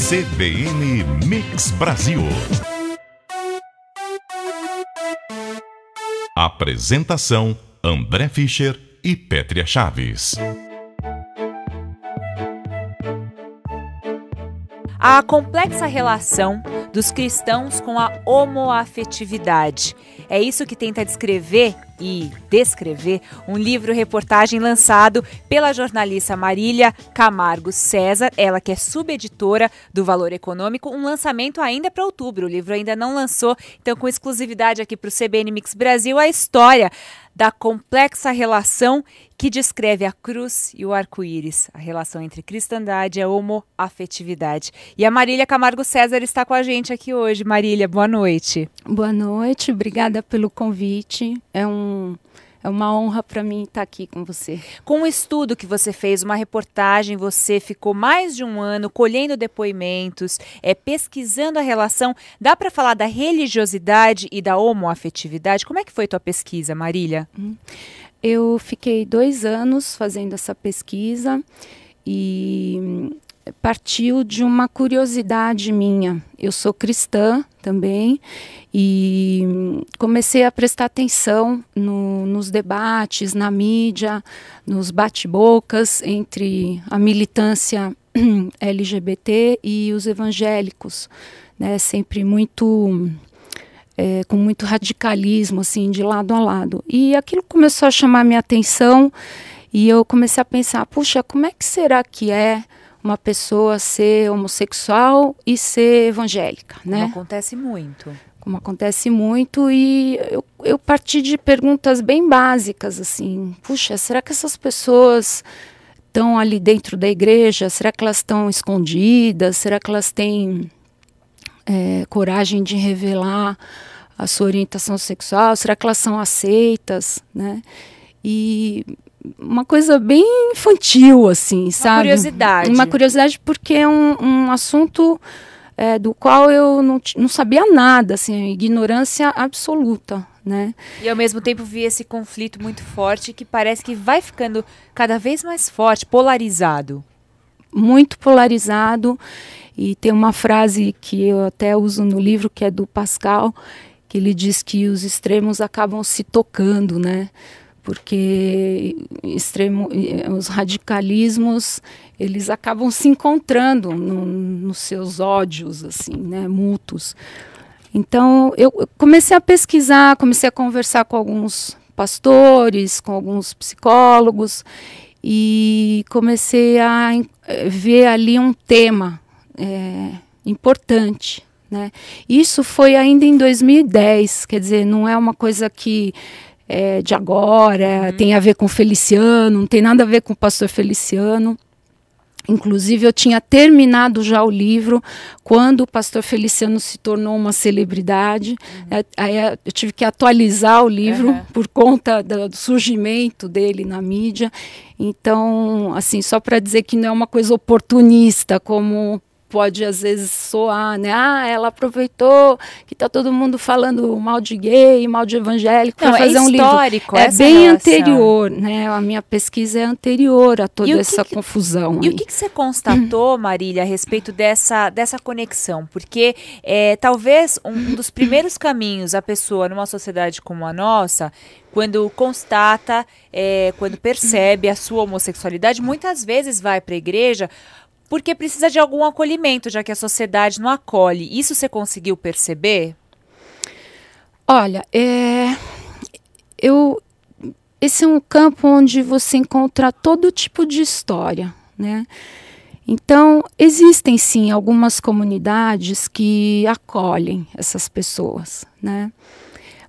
CBN Mix Brasil. Apresentação: André Fischer e Pétria Chaves. A complexa relação dos cristãos com a homoafetividade. É isso que tenta descrever e descrever um livro-reportagem lançado pela jornalista Marília Camargo César, ela que é subeditora do Valor Econômico, um lançamento ainda para outubro. O livro ainda não lançou, então com exclusividade aqui para o CBN Mix Brasil, a história da complexa relação que descreve a cruz e o arco-íris, a relação entre cristandade e a homoafetividade. E a Marília Camargo César está com a gente aqui hoje. Marília, boa noite. Boa noite, obrigada pelo convite. É uma honra para mim estar aqui com você. Com o estudo que você fez, uma reportagem, você ficou mais de um ano colhendo depoimentos, pesquisando a relação. Dá para falar da religiosidade e da homoafetividade? Como é que foi tua pesquisa, Marília? Eu fiquei 2 anos fazendo essa pesquisa e partiu de uma curiosidade minha. Eu sou cristã também e comecei a prestar atenção nos debates, na mídia, nos bate-bocas entre a militância LGBT e os evangélicos, né? Sempre com muito radicalismo, assim, de lado a lado. E aquilo começou a chamar minha atenção e eu comecei a pensar, puxa, como é que será que é uma pessoa ser homossexual e ser evangélica, né? Como acontece muito. Como acontece muito, e eu parti de perguntas bem básicas, assim, puxa, será que essas pessoas estão ali dentro da igreja? Será que elas estão escondidas? Será que elas têm coragem de revelar a sua orientação sexual? Será que elas são aceitas, né? E uma coisa bem infantil, assim, sabe? Curiosidade. Uma curiosidade porque é um assunto do qual eu não sabia nada, assim, ignorância absoluta, né? E ao mesmo tempo vi esse conflito muito forte que parece que vai ficando cada vez mais forte, polarizado. Muito polarizado, e tem uma frase que eu até uso no livro, que é do Pascal, que ele diz que os extremos acabam se tocando, né? Porque os radicalismos, eles acabam se encontrando nos seus ódios, assim, né, mútuos. Então, eu comecei a pesquisar, comecei a conversar com alguns pastores, com alguns psicólogos, e comecei a ver ali um tema importante, né? Isso foi ainda em 2010, quer dizer, não é uma coisa que de agora, tem a ver com Feliciano, não tem nada a ver com o pastor Feliciano. Inclusive, eu tinha terminado já o livro quando o pastor Feliciano se tornou uma celebridade. Aí eu tive que atualizar o livro por conta do surgimento dele na mídia. Então, assim, só para dizer que não é uma coisa oportunista, como pode às vezes soar, né? Ela aproveitou que tá todo mundo falando mal de gay, mal de evangélico, para fazer um livro. É bem anterior, né? A minha pesquisa é anterior a toda essa confusão. E o que você constatou, Marília, a respeito dessa conexão? Porque talvez um dos primeiros caminhos a pessoa numa sociedade como a nossa, quando constata, quando percebe a sua homossexualidade, muitas vezes vai para a igreja porque precisa de algum acolhimento, já que a sociedade não acolhe. Isso você conseguiu perceber? Olha, esse é um campo onde você encontra todo tipo de história, né? Então, existem sim algumas comunidades que acolhem essas pessoas, né?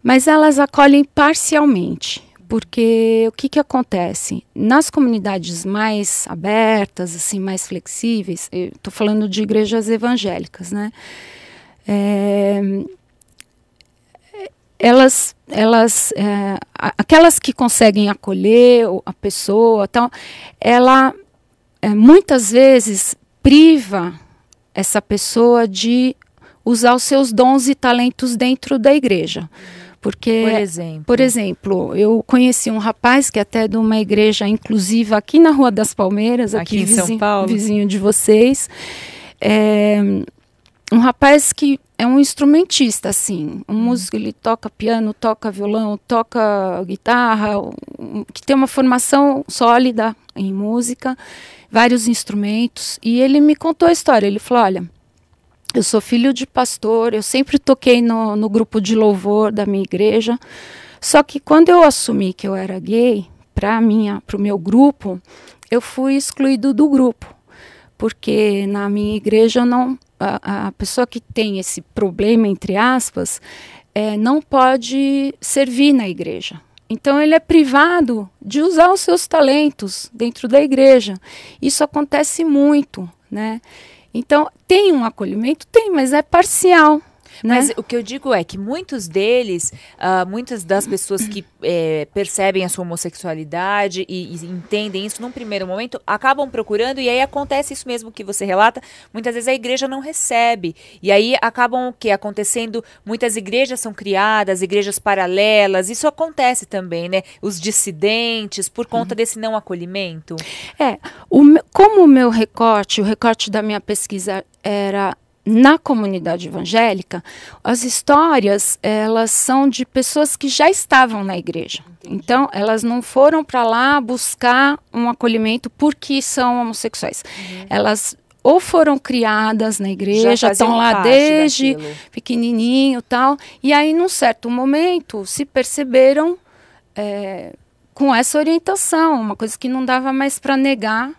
Mas elas acolhem parcialmente. Porque o que acontece? Nas comunidades mais abertas, assim, mais flexíveis, eu estou falando de igrejas evangélicas, né? Aquelas que conseguem acolher a pessoa, então, ela muitas vezes priva essa pessoa de usar os seus dons e talentos dentro da igreja. Porque, por exemplo, eu conheci um rapaz que é até de uma igreja inclusiva aqui na Rua das Palmeiras, aqui em São Paulo, vizinho de vocês. é um rapaz que é um instrumentista, assim, um músico, ele toca piano, toca violão, toca guitarra, que tem uma formação sólida em música, vários instrumentos, e ele me contou a história. Ele falou: olha, eu sou filho de pastor, eu sempre toquei no grupo de louvor da minha igreja, só que quando eu assumi que eu era gay, para o meu grupo, eu fui excluído do grupo, porque na minha igreja a pessoa que tem esse problema, entre aspas, não pode servir na igreja. Então ele é privado de usar os seus talentos dentro da igreja. Isso acontece muito, né? Então tem um acolhimento? Tem, mas é parcial. Mas né? o que eu digo é que muitos deles, muitas das pessoas que percebem a sua homossexualidade e entendem isso num primeiro momento, acabam procurando, e aí acontece isso mesmo que você relata, muitas vezes a igreja não recebe, e aí acabam acontecendo, muitas igrejas são criadas, igrejas paralelas, isso acontece também, né? Os dissidentes, por conta desse não acolhimento. Como o meu recorte, o recorte da minha pesquisa era na comunidade evangélica, as histórias, elas são de pessoas que já estavam na igreja. Entendi. Então, elas não foram para lá buscar um acolhimento porque são homossexuais. Elas ou foram criadas na igreja, estão lá desde pequenininho e tal, e aí, num certo momento, se perceberam com essa orientação, uma coisa que não dava mais para negar.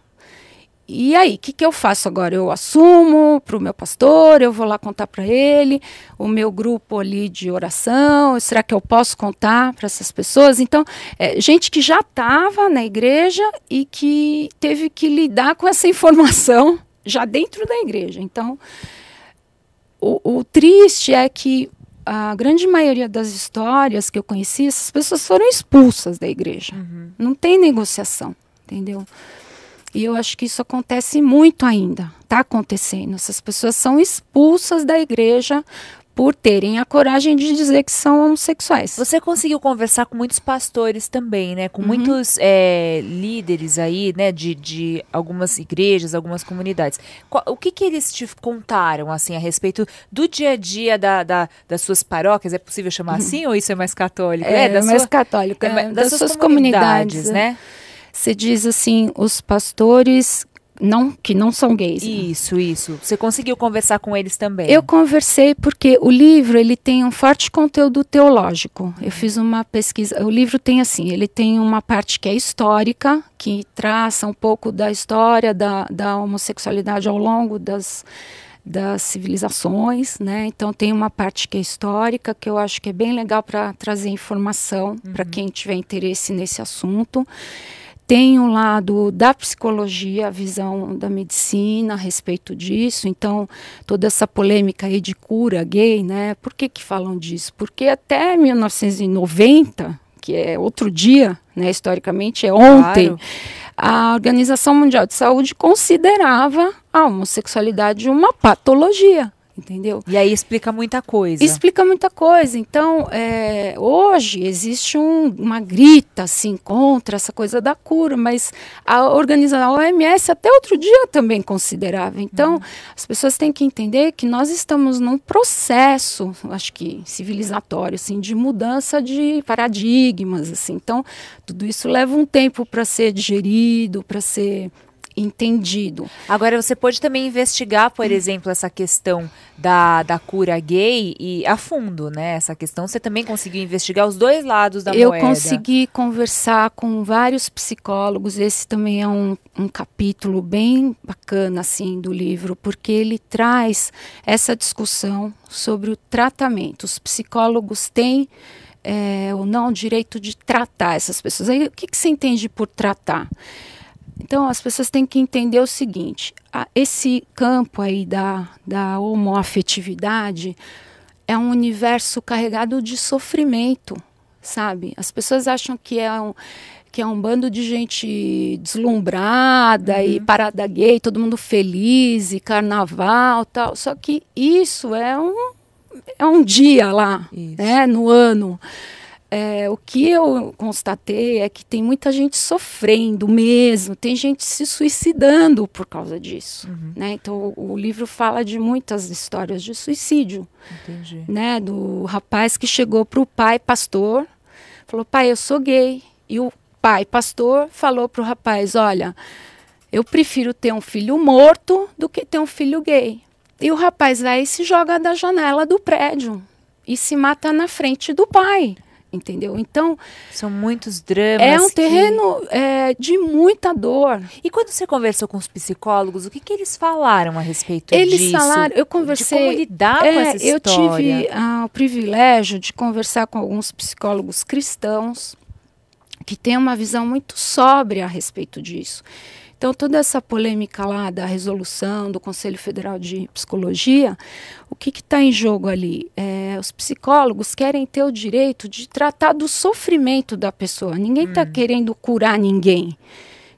E aí, o que eu faço agora? Eu assumo para o meu pastor, eu vou lá contar para ele, o meu grupo ali de oração, será que eu posso contar para essas pessoas? Então, gente que já estava na igreja e que teve que lidar com essa informação já dentro da igreja. Então, o triste é que a grande maioria das histórias que eu conheci, essas pessoas foram expulsas da igreja. Não tem negociação, entendeu? E eu acho que isso acontece muito ainda, está acontecendo. Essas pessoas são expulsas da igreja por terem a coragem de dizer que são homossexuais. Você conseguiu conversar com muitos pastores também, né? Com muitos líderes aí, né? De algumas igrejas, algumas comunidades. O que eles te contaram, assim, a respeito do dia a dia das suas paróquias? É possível chamar assim, ou isso é mais católico? Mais católico. Das suas comunidades, né? Você diz assim, os pastores que não são gays. Isso. Você conseguiu conversar com eles também? Eu conversei porque o livro ele tem um forte conteúdo teológico. Eu fiz uma pesquisa. O livro tem assim, ele tem uma parte que é histórica, que traça um pouco da história da homossexualidade ao longo das civilizações, né? Então tem uma parte que é histórica, que eu acho que é bem legal para trazer informação para quem tiver interesse nesse assunto. Tem um lado da psicologia, a visão da medicina a respeito disso. Então, toda essa polêmica aí de cura gay, né? Por que falam disso? Porque até 1990, que é outro dia, né? Historicamente é ontem, claro. A Organização Mundial de Saúde considerava a homossexualidade uma patologia. Entendeu? E aí explica muita coisa. Explica muita coisa. Então, hoje existe uma grita assim, contra essa coisa da cura, mas a OMS até outro dia também considerava. Então, as pessoas têm que entender que nós estamos num processo, acho que civilizatório, assim, de mudança de paradigmas. Assim. Então, tudo isso leva um tempo para ser digerido, para ser entendido. Agora, você pode também investigar, por exemplo, essa questão da cura gay e a fundo, né? Essa questão, você também conseguiu investigar os dois lados da moeda. Eu consegui conversar com vários psicólogos, esse também é um capítulo bem bacana, assim, do livro, porque ele traz essa discussão sobre o tratamento. Os psicólogos têm ou não o direito de tratar essas pessoas. Aí, o que você entende por tratar? Então, as pessoas têm que entender o seguinte, esse campo aí da homoafetividade é um universo carregado de sofrimento, sabe? As pessoas acham que é um bando de gente deslumbrada e parada gay, todo mundo feliz e carnaval e tal, só que isso é um dia lá, né, no ano. o que eu constatei é que tem muita gente sofrendo mesmo, tem gente se suicidando por causa disso, né? Então o livro fala de muitas histórias de suicídio. Entendi. Né? Do rapaz que chegou para o pai pastor, falou: pai, eu sou gay. E o pai pastor falou para o rapaz: olha, eu prefiro ter um filho morto do que ter um filho gay. E o rapaz vai e se joga da janela do prédio e se mata na frente do pai. Entendeu? Então, são muitos dramas. É um terreno de muita dor. E quando você conversou com os psicólogos, o que eles falaram a respeito eles disso? Eles falaram, eu conversei... De como lidar com essa história. Eu tive o privilégio de conversar com alguns psicólogos cristãos que têm uma visão muito sóbria a respeito disso. Então, toda essa polêmica lá da resolução do Conselho Federal de Psicologia, o que está em jogo ali? Os psicólogos querem ter o direito de tratar do sofrimento da pessoa. Ninguém está querendo curar ninguém.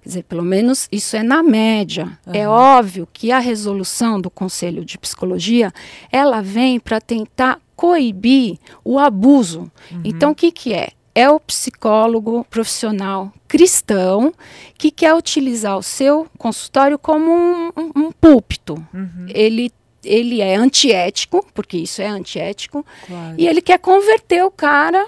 Quer dizer, pelo menos isso é na média. É óbvio que a resolução do Conselho de Psicologia, ela vem para tentar coibir o abuso. Então, o que é? É o psicólogo profissional cristão que quer utilizar o seu consultório como um púlpito. Ele é antiético, porque isso é antiético, claro. E ele quer converter o cara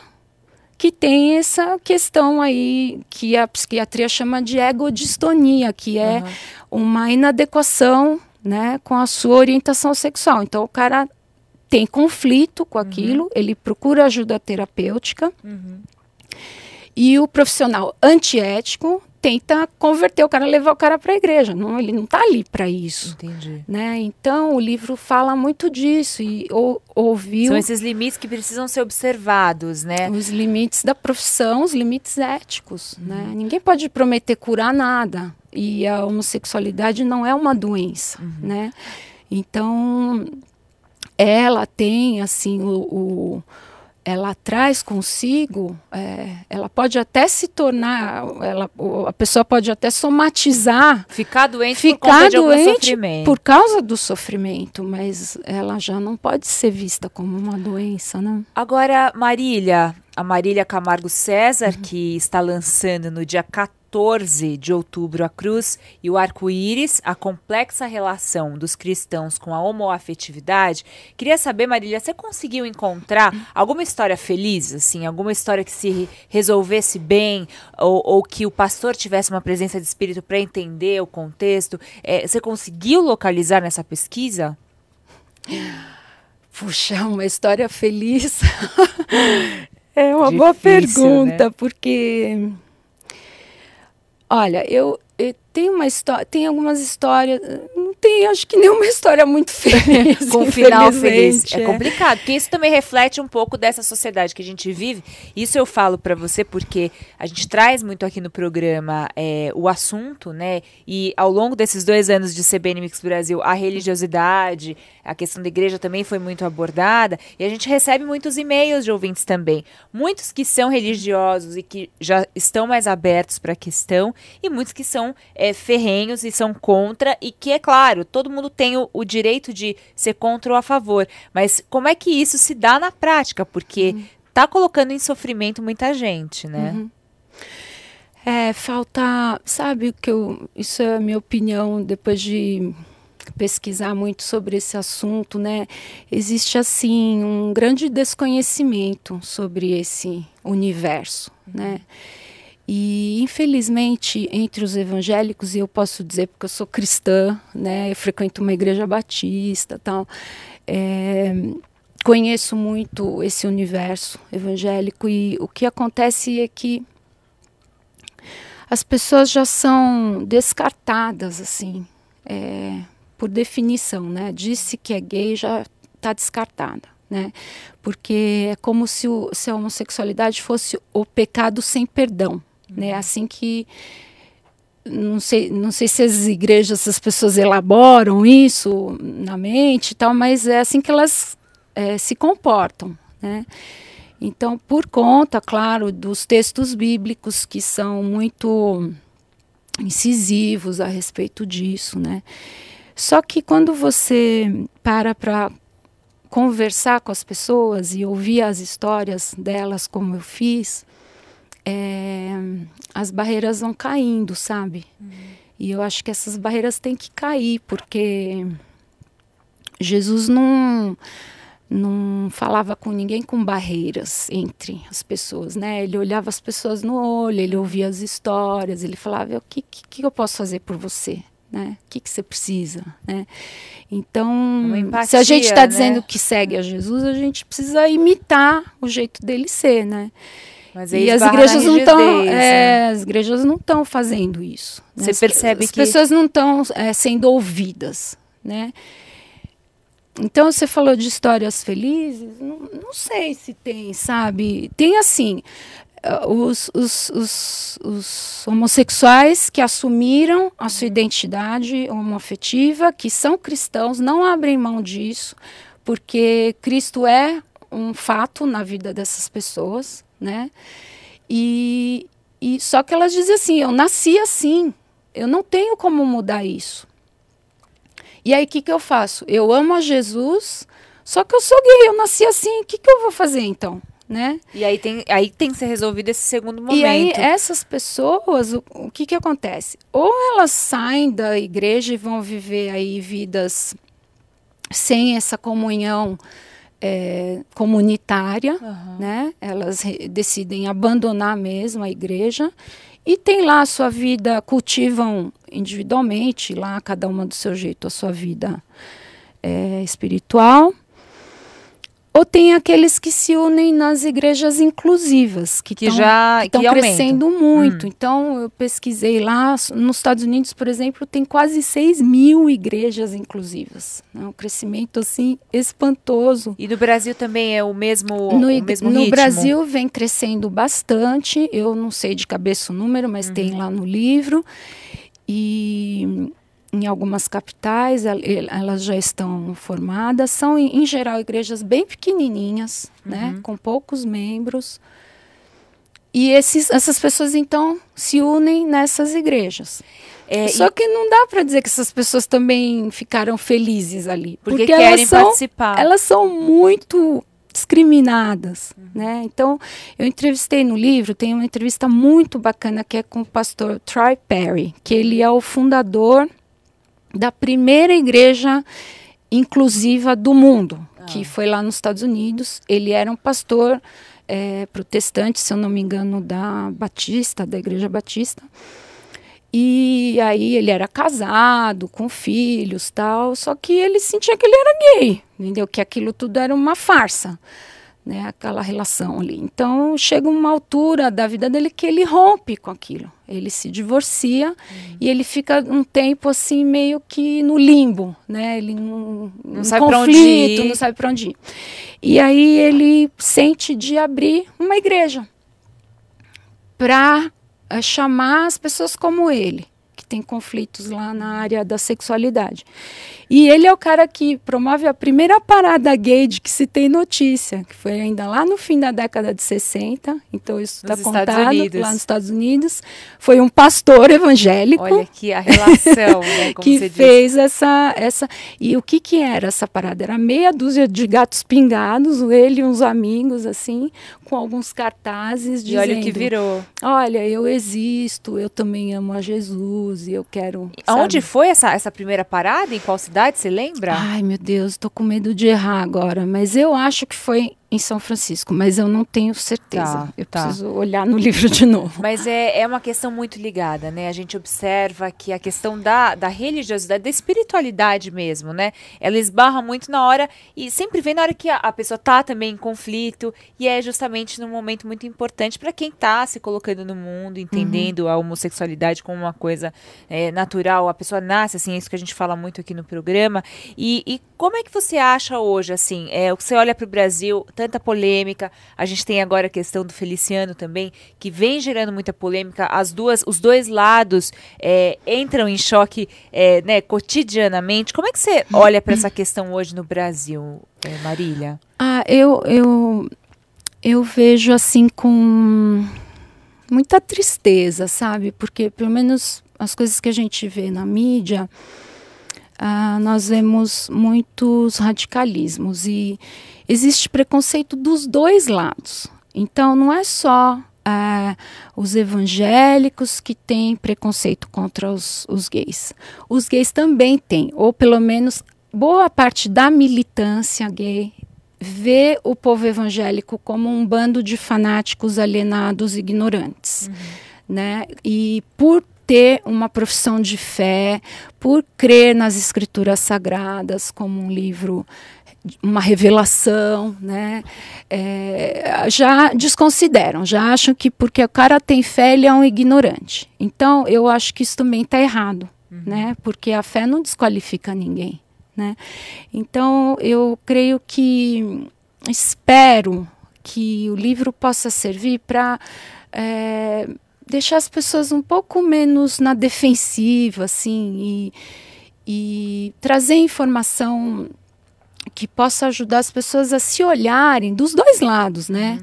que tem essa questão aí, que a psiquiatria chama de egodistonia, que é uma inadequação, né, com a sua orientação sexual. Então, o cara tem conflito com aquilo, ele procura ajuda terapêutica, e o profissional antiético tenta converter o cara, levar o cara para a igreja. Não, ele não está ali para isso. Entendi. Né? Então, o livro fala muito disso. E ouviu... São esses limites que precisam ser observados, né? Os limites da profissão, os limites éticos. Né? Ninguém pode prometer curar nada. E a homossexualidade não é uma doença. Né? Então, ela tem, assim, ela traz consigo, ela pode até se tornar, a pessoa pode até somatizar. Ficar doente por conta de algum sofrimento. Por causa do sofrimento, mas ela já não pode ser vista como uma doença, não. Agora, a Marília Camargo César, que está lançando no dia 14 de outubro a Cruz e o Arco-Íris, a complexa relação dos cristãos com a homoafetividade. Queria saber, Marília, você conseguiu encontrar alguma história feliz, assim, alguma história que se resolvesse bem, ou que o pastor tivesse uma presença de espírito para entender o contexto? Você conseguiu localizar nessa pesquisa? Puxa, uma história feliz. É uma difícil, boa pergunta, né? Porque... Olha, eu tenho uma história, tem algumas histórias, não tem, acho que nenhuma história muito feliz. Com um final feliz. É complicado, porque isso também reflete um pouco dessa sociedade que a gente vive. Isso eu falo para você porque a gente traz muito aqui no programa o assunto, né? E ao longo desses 2 anos de CBN Mix Brasil, a religiosidade, a questão da igreja também foi muito abordada. E a gente recebe muitos e-mails de ouvintes também. Muitos que são religiosos e que já estão mais abertos para a questão, e muitos que são ferrenhos e são contra, e que, é claro, todo mundo tem o direito de ser contra ou a favor, mas como é que isso se dá na prática? Porque tá colocando em sofrimento muita gente, né? Falta, sabe, isso é a minha opinião depois de pesquisar muito sobre esse assunto, né? Existe, assim, um grande desconhecimento sobre esse universo, né? E, infelizmente, entre os evangélicos, e eu posso dizer porque eu sou cristã, né, eu frequento uma igreja batista, tal, conheço muito esse universo evangélico, e o que acontece é que as pessoas já são descartadas, assim, por definição, né? Disse que é gay, já está descartada. Né? Porque é como se a homossexualidade fosse o pecado sem perdão. Né? Assim que, não sei se as igrejas, as pessoas elaboram isso na mente e tal, mas é assim que elas se comportam. Né? Então, por conta, claro, dos textos bíblicos que são muito incisivos a respeito disso. Né? Só que quando você para conversar com as pessoas e ouvir as histórias delas, como eu fiz, as barreiras vão caindo, sabe? E eu acho que essas barreiras têm que cair, porque Jesus não falava com ninguém com barreiras entre as pessoas, né? Ele olhava as pessoas no olho, ele ouvia as histórias, ele falava, o que eu posso fazer por você? Né? O que você precisa? Né? Então, empatia, se a gente está né? dizendo que segue a Jesus, a gente precisa imitar o jeito dele ser, né? Mas E as igrejas não estão, as igrejas não estão fazendo isso. Né? Você percebe as que... pessoas não estão sendo ouvidas, né? Então, você falou de histórias felizes, não sei se tem, sabe? Tem assim, os homossexuais que assumiram a sua identidade homoafetiva, que são cristãos, não abrem mão disso, porque Cristo é um fato na vida dessas pessoas, né? E só que elas dizem assim, eu nasci assim, eu não tenho como mudar isso. E aí, o que eu faço? Eu amo a Jesus, só que eu sou gay, eu nasci assim, o que eu vou fazer então? Né? E aí tem que ser resolvido esse segundo momento. E aí, essas pessoas, o que acontece? Ou elas saem da igreja e vão viver aí vidas sem essa comunhão comunitária, né? Elas decidem abandonar mesmo a igreja e tem lá a sua vida, cultivam individualmente, lá cada uma do seu jeito, a sua vida espiritual. Ou tem aqueles que se unem nas igrejas inclusivas, que estão crescendo muito. Então, eu pesquisei lá, nos Estados Unidos, por exemplo, tem quase 6.000 igrejas inclusivas. Né? Um crescimento, assim, espantoso. E no Brasil também é o mesmo ritmo? No Brasil vem crescendo bastante, eu não sei de cabeça o número, mas tem lá no livro. E... em algumas capitais, elas já estão formadas. São, em geral, igrejas bem pequenininhas, né, com poucos membros. E essas pessoas, então, se unem nessas igrejas. Só que não dá para dizer que essas pessoas também ficaram felizes ali. Porque querem participar. Elas são muito discriminadas, né? Então, eu entrevistei no livro, tem uma entrevista muito bacana que é com o pastor Troy Perry, que ele é o fundador da primeira igreja inclusiva do mundo, que foi lá nos Estados Unidos. Ele era um pastor protestante, se eu não me engano, da Igreja Batista. E aí ele era casado, com filhos, tal, só que ele sentia que ele era gay, entendeu? Que aquilo tudo era uma farsa, né? Aquela relação ali. Então, chega uma altura da vida dele que ele rompe com aquilo. Ele se divorcia e ele fica um tempo assim meio que no limbo, né? Ele não sabe para onde ir. Não sabe para onde ir. E aí ele sente de abrir uma igreja para chamar as pessoas como ele, que tem conflitos lá na área da sexualidade. E ele é o cara que promove a primeira parada gay de que se tem notícia, que foi ainda lá no fim da década de 60. Então isso está contado lá nos Estados Unidos. Foi um pastor evangélico. Olha aqui a relação, né, como que você fez disse. essa. E o que era essa parada? Era meia dúzia de gatos pingados, ele e uns amigos, assim, com alguns cartazes dizendo... E olha o que virou. Olha, eu existo, eu também amo a Jesus e eu quero... Aonde foi essa primeira parada? Em qual cidade? Você lembra? Ai, meu Deus, tô com medo de errar agora, mas eu acho que foi em São Francisco, mas eu não tenho certeza. Eu preciso olhar no livro de novo. Mas é uma questão muito ligada, né? A gente observa que a questão da religiosidade, da espiritualidade mesmo, né? Ela esbarra muito na hora, e sempre vem na hora que a pessoa tá também em conflito, e é justamente num momento muito importante para quem tá se colocando no mundo, entendendo a homossexualidade como uma coisa natural. A pessoa nasce, assim, é isso que a gente fala muito aqui no programa. E como é que você acha hoje, assim, você olha para o Brasil, tanta polêmica, a gente tem agora a questão do Feliciano também, que vem gerando muita polêmica, os dois lados entram em choque né, cotidianamente. Como é que você olha para essa questão hoje no Brasil, Marília? Eu vejo assim com muita tristeza, sabe? Porque pelo menos as coisas que a gente vê na mídia, nós vemos muitos radicalismos e existe preconceito dos dois lados. Então, não é só os evangélicos que têm preconceito contra os gays. Os gays também têm, ou pelo menos boa parte da militância gay vê o povo evangélico como um bando de fanáticos alienados e ignorantes, né? E por ter uma profissão de fé, por crer nas escrituras sagradas como um livro, uma revelação, né? Já desconsideram, já acham que porque o cara tem fé, ele é um ignorante. Então, eu acho que isso também está errado, né? Porque a fé não desqualifica ninguém, né? Então, eu creio que, espero que o livro possa servir para deixar as pessoas um pouco menos na defensiva, assim, e trazer informação que possa ajudar as pessoas a se olharem dos dois lados, né?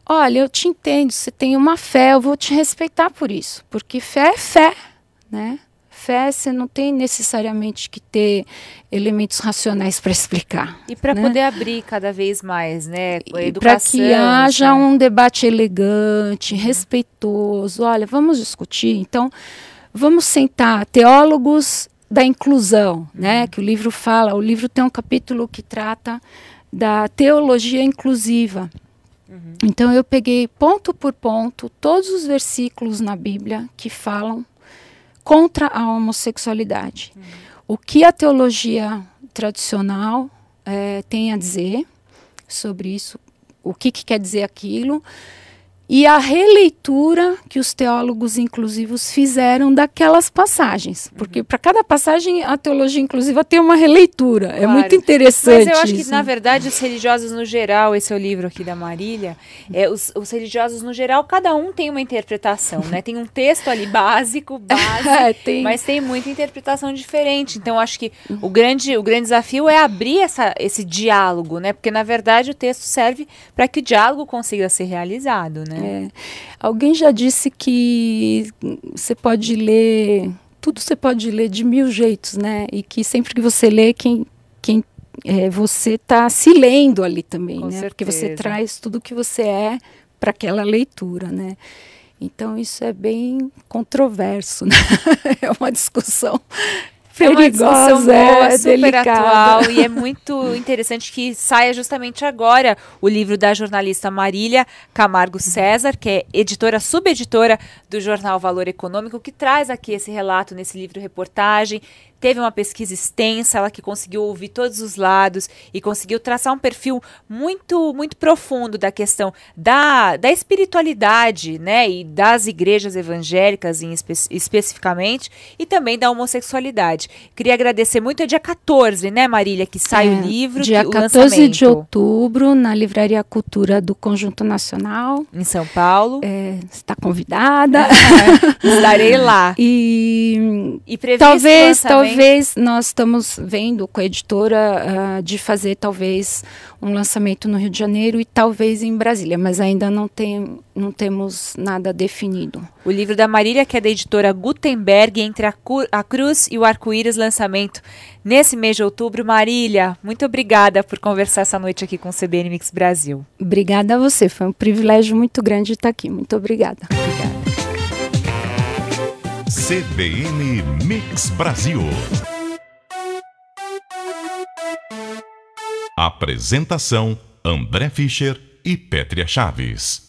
Olha, eu te entendo, você tem uma fé, eu vou te respeitar por isso, porque fé é fé, né? Fé, você não tem necessariamente que ter elementos racionais para explicar. E para né? poder abrir cada vez mais, né? Para que haja um debate elegante, respeitoso. Olha, vamos discutir. Então, vamos sentar teólogos da inclusão, né? Que o livro fala. O livro tem um capítulo que trata da teologia inclusiva. Então, eu peguei ponto por ponto todos os versículos na Bíblia que falam contra a homossexualidade. O que a teologia tradicional tem a dizer sobre isso, o que quer dizer aquilo, e a releitura que os teólogos inclusivos fizeram daquelas passagens. Porque para cada passagem a teologia inclusiva tem uma releitura. Claro. É muito interessante. Mas eu acho isso. que, na verdade, os religiosos no geral, esse é o livro aqui da Marília, os religiosos no geral, cada um tem uma interpretação, né? Tem um texto ali básico, mas tem muita interpretação diferente. Então, eu acho que o grande desafio é abrir esse diálogo, né? Porque, na verdade, o texto serve para que o diálogo consiga ser realizado, né? Alguém já disse que você pode ler, tudo você pode ler de 1000 jeitos, né? E que sempre que você lê, você está se lendo ali também, Com né? certeza. Porque você traz tudo que você é para aquela leitura, né? Então isso é bem controverso, né? É uma discussão perigosa, boa, super delicada. atual, e é muito interessante que saia justamente agora o livro da jornalista Marília Camargo César, que é editora, subeditora do jornal Valor Econômico, que traz aqui esse relato nesse livro-reportagem. Teve uma pesquisa extensa, ela que conseguiu ouvir todos os lados e conseguiu traçar um perfil muito, muito profundo da questão da espiritualidade, né, e das igrejas evangélicas especificamente, e também da homossexualidade. Queria agradecer muito, é dia 14, né, Marília, que sai o livro, dia 14 de outubro, na Livraria Cultura do Conjunto Nacional. Em São Paulo. Está convidada. Estarei lá. E previsto talvez nós estamos vendo com a editora de fazer talvez um lançamento no Rio de Janeiro e talvez em Brasília, mas ainda não temos nada definido. O livro da Marília, que é da editora Gutenberg, Entre a Cruz e o Arco-Íris, lançamento nesse mês de outubro. Marília, muito obrigada por conversar essa noite aqui com o CBN Mix Brasil. Obrigada a você, foi um privilégio muito grande estar aqui. Muito obrigada. Obrigada. CBN Mix Brasil. Apresentação: André Fischer e Pétria Chaves.